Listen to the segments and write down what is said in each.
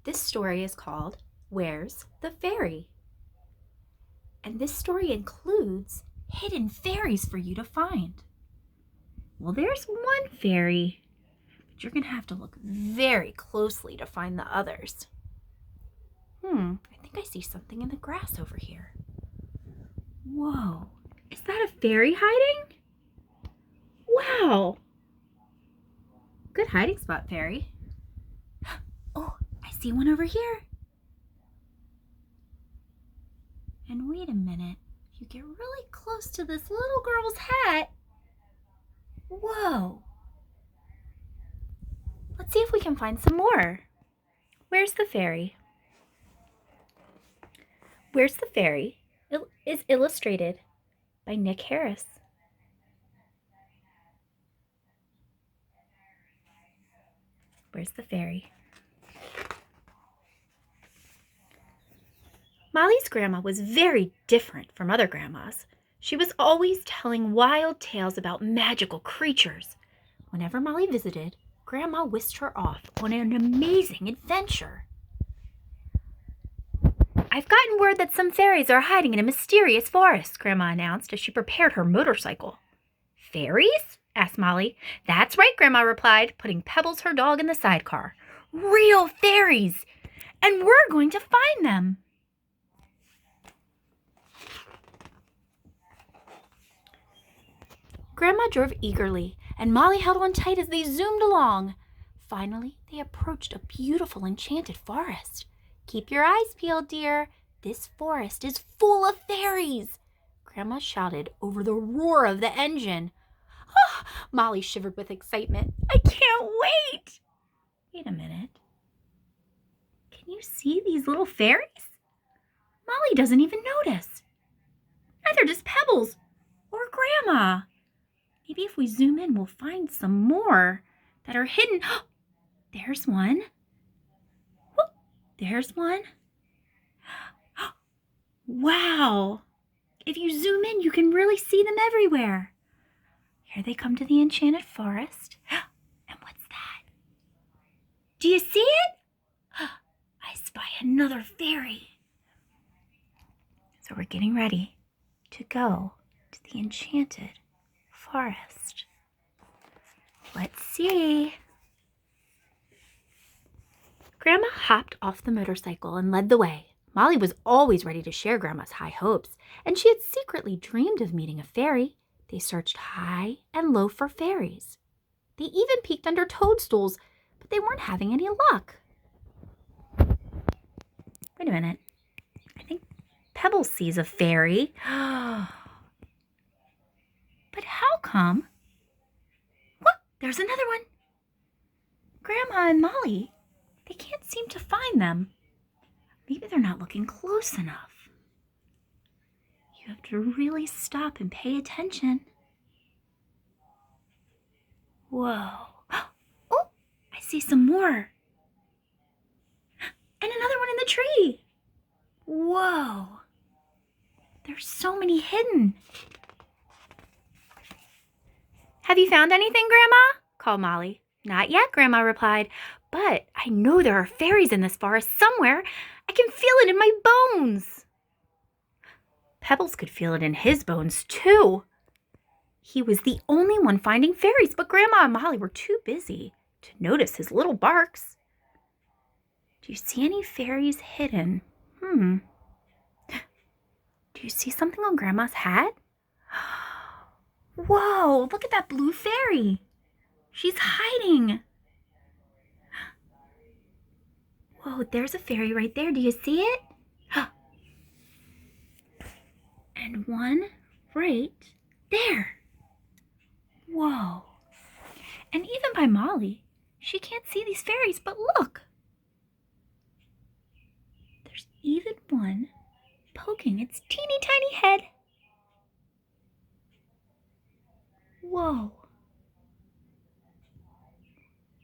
This story is called Where's the Fairy? And this story includes hidden fairies for you to find. Well, there's one fairy, but you're going to have to look very closely to find the others. I think I see something in the grass over here. Whoa, is that a fairy hiding? Wow. Good hiding spot, fairy. Oh, I see one over here. And wait a minute, if you get really close to this little girl's hat. Whoa. Let's see if we can find some more. Where's the Fairy? Where's the Fairy is illustrated by Nick Harris. Where's the Fairy? Molly's grandma was very different from other grandmas. She was always telling wild tales about magical creatures. Whenever Molly visited, Grandma whisked her off on an amazing adventure. I've gotten word that some fairies are hiding in a mysterious forest, Grandma announced as she prepared her motorcycle. Fairies? Asked Molly. That's right, Grandma replied, putting Pebbles, her dog, in the sidecar. Real fairies! And we're going to find them. Grandma drove eagerly, and Molly held on tight as they zoomed along. Finally, they approached a beautiful enchanted forest. Keep your eyes peeled, dear. This forest is full of fairies, Grandma shouted over the roar of the engine. Oh, Molly shivered with excitement. I can't wait. Wait a minute. Can you see these little fairies? Molly doesn't even notice. Neither does Pebbles or Grandma. Maybe if we zoom in, we'll find some more that are hidden. There's one. There's one. Wow. If you zoom in, you can really see them everywhere. Here they come to the enchanted forest. And what's that? Do you see it? I spy another fairy. So we're getting ready to go to the enchanted forest. Let's see. Grandma hopped off the motorcycle and led the way. Molly was always ready to share Grandma's high hopes, and she had secretly dreamed of meeting a fairy. They searched high and low for fairies. They even peeked under toadstools, but they weren't having any luck. Wait a minute. I think Pebbles sees a fairy. But how come? What? There's another one. Grandma and Molly, they can't seem to find them. Maybe they're not looking close enough. You have to really stop and pay attention. Whoa. Oh, I see some more. And another one in the tree. Whoa. There's so many hidden. Have you found anything, Grandma? Called Molly. Not yet, Grandma replied. But I know there are fairies in this forest somewhere. I can feel it in my bones. Pebbles could feel it in his bones, too. He was the only one finding fairies, but Grandma and Molly were too busy to notice his little barks. Do you see any fairies hidden? Do you see something on Grandma's hat? Whoa, look at that blue fairy. She's hiding. Whoa, there's a fairy right there. Do you see it? And one right there. Whoa. And even by Molly, she can't see these fairies, but look. There's even one poking its teeny tiny head. Whoa.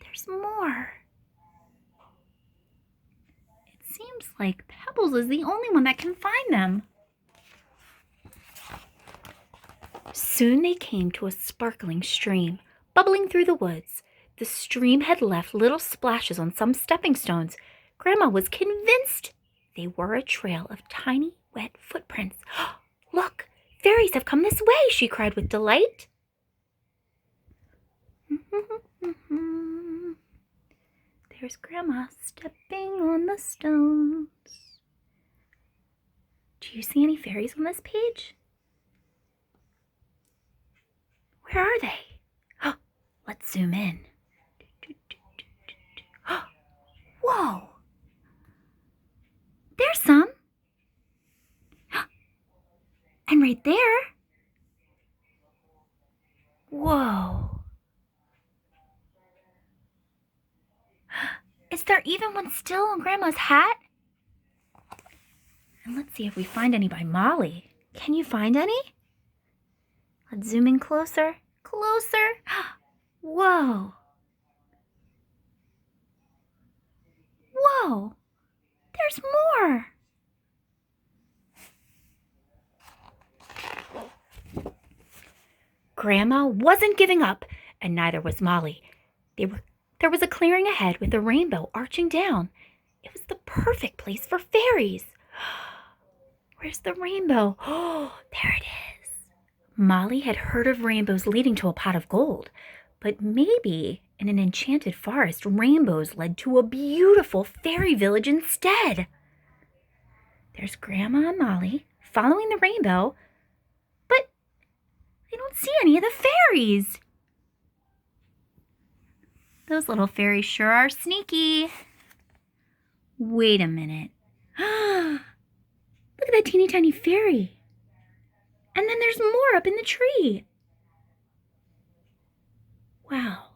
There's more. It seems like Pebbles is the only one that can find them. Soon they came to a sparkling stream, bubbling through the woods. The stream had left little splashes on some stepping stones. Grandma was convinced they were a trail of tiny, wet footprints. Look, fairies have come this way, she cried with delight. There's Grandma stepping on the stones. Do you see any fairies on this page? Where are they? Let's zoom in. Whoa! There's some. And right there. Whoa. Is there even one still on Grandma's hat? And let's see if we find any by Molly. Can you find any? Let's zoom in closer. Closer. Whoa. Whoa. There's more. Grandma wasn't giving up, and neither was Molly. There was a clearing ahead with a rainbow arching down. It was the perfect place for fairies. Where's the rainbow? Oh, there it is. Molly had heard of rainbows leading to a pot of gold, but maybe in an enchanted forest, rainbows led to a beautiful fairy village instead. There's Grandma and Molly following the rainbow, but they don't see any of the fairies. Those little fairies sure are sneaky. Wait a minute. Look at that teeny tiny fairy. And then there's more up in the tree. Wow.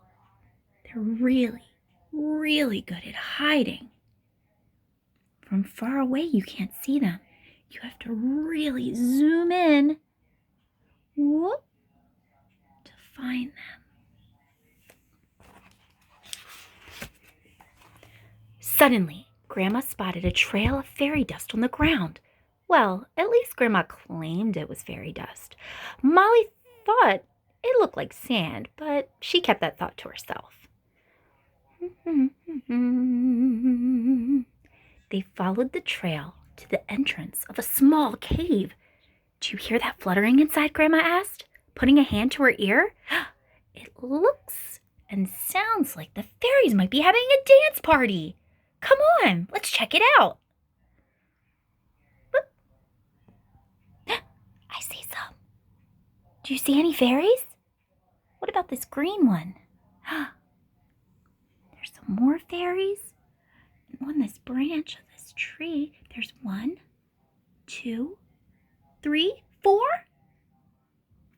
They're really, really good at hiding. From far away you can't see them. You have to really zoom in, whoop, to find them. Suddenly, Grandma spotted a trail of fairy dust on the ground. Well, at least Grandma claimed it was fairy dust. Molly thought it looked like sand, but she kept that thought to herself. They followed the trail to the entrance of a small cave. Do you hear that fluttering inside? Grandma asked, putting a hand to her ear. It looks and sounds like the fairies might be having a dance party. Come on, let's check it out. I see some. Do you see any fairies? What about this green one? There's some more fairies. And on this branch of this tree, there's 1, 2, 3, 4,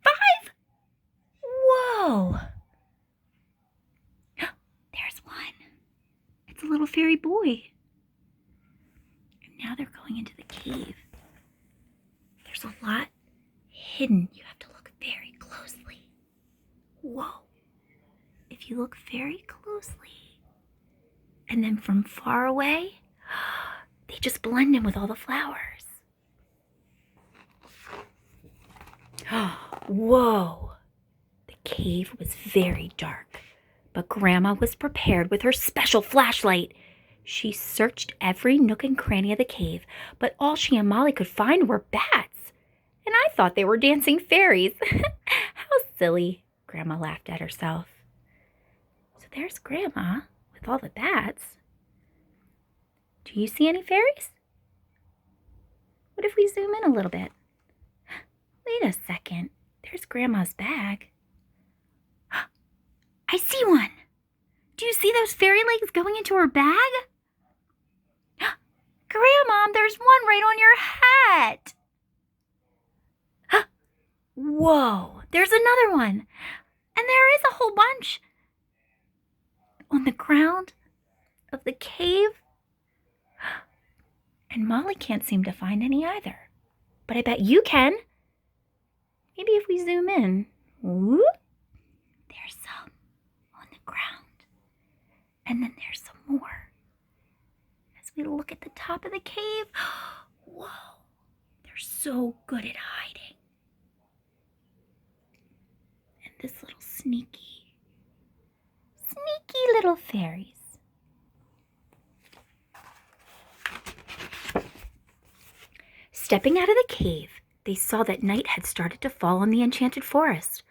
5. Whoa! There's one. It's a little fairy boy. And now they're going into the cave. There's a lot hidden. You have to look very closely. Whoa. If you look very closely, and then from far away, they just blend in with all the flowers. Whoa. The cave was very dark, but Grandma was prepared with her special flashlight. She searched every nook and cranny of the cave, but all she and Molly could find were bats. And I thought they were dancing fairies. How silly, Grandma laughed at herself. So there's Grandma with all the bats. Do you see any fairies? What if we zoom in a little bit? Wait a second. There's Grandma's bag. I see one. Do you see those fairy legs going into her bag? Grandma, there's one right on your hat. Whoa, there's another one. And there is a whole bunch on the ground of the cave. And Molly can't seem to find any either. But I bet you can. Maybe if we zoom in. Whoop, there's some on the ground. And then there's some more. As we look at the top of the cave, whoa, they're so good at hiding. And this little sneaky little fairies. Stepping out of the cave, they saw that night had started to fall on the enchanted forest.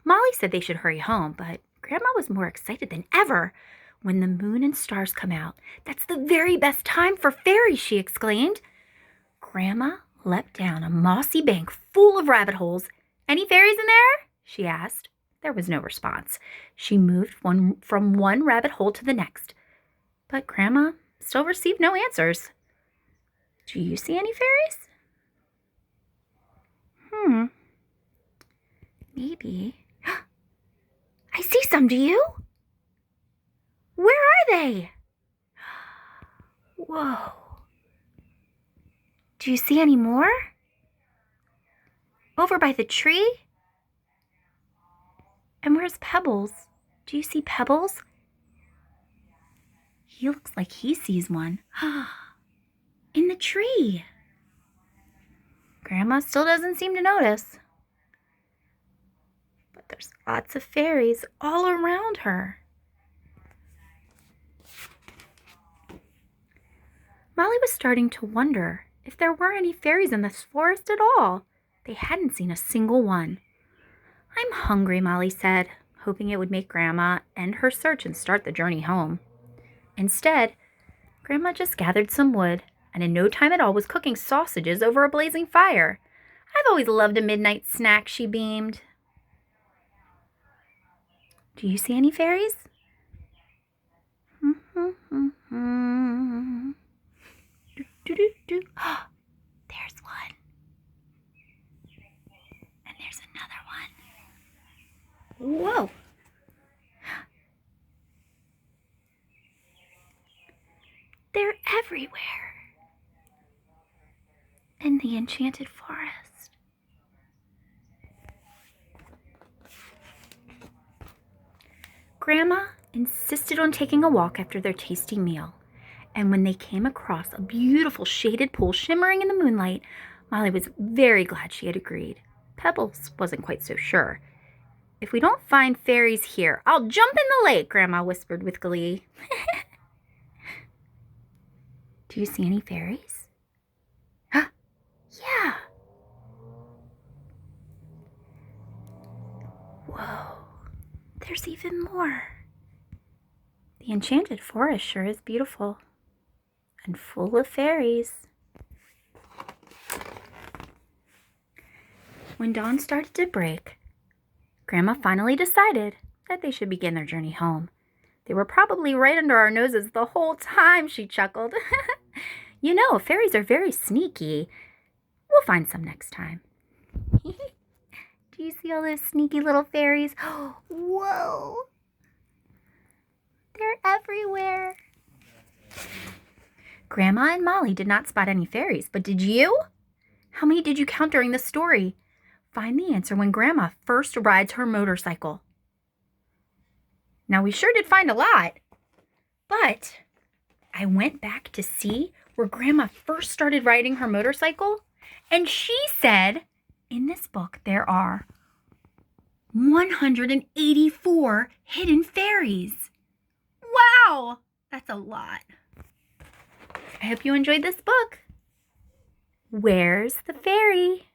Molly said they should hurry home, but Grandma was more excited than ever. When the moon and stars come out, that's the very best time for fairies, she exclaimed. Grandma leapt down a mossy bank full of rabbit holes. Any fairies in there? She asked. There was no response. She moved from one rabbit hole to the next, but Grandma still received no answers. Do you see any fairies? Maybe. I see some, do you? Where are they? Whoa. Do you see any more? Over by the tree? And where's Pebbles? Do you see Pebbles? He looks like he sees one. In the tree. Grandma still doesn't seem to notice. But there's lots of fairies all around her. Molly was starting to wonder if there were any fairies in this forest at all. They hadn't seen a single one. I'm hungry, Molly said, hoping it would make Grandma end her search and start the journey home. Instead, Grandma just gathered some wood and in no time at all was cooking sausages over a blazing fire. I've always loved a midnight snack, she beamed. Do you see any fairies? There's one. And there's another one. Whoa. They're everywhere. In the enchanted forest. Grandma insisted on taking a walk after their tasty meal. And when they came across a beautiful shaded pool shimmering in the moonlight, Molly was very glad she had agreed. Pebbles wasn't quite so sure. If we don't find fairies here, I'll jump in the lake, Grandma whispered with glee. Do you see any fairies? Yeah. Whoa, there's even more. The enchanted forest sure is beautiful and full of fairies. When dawn started to break, Grandma finally decided that they should begin their journey home. They were probably right under our noses the whole time, she chuckled. You know, fairies are very sneaky. We'll find some next time. Do you see all those sneaky little fairies? Whoa! They're everywhere. Grandma and Molly did not spot any fairies, but did you? How many did you count during the story? Find the answer when Grandma first rides her motorcycle. Now, we sure did find a lot, but I went back to see where Grandma first started riding her motorcycle, and she said in this book there are 184 hidden fairies. Wow, that's a lot. I hope you enjoyed this book. Where's the fairy?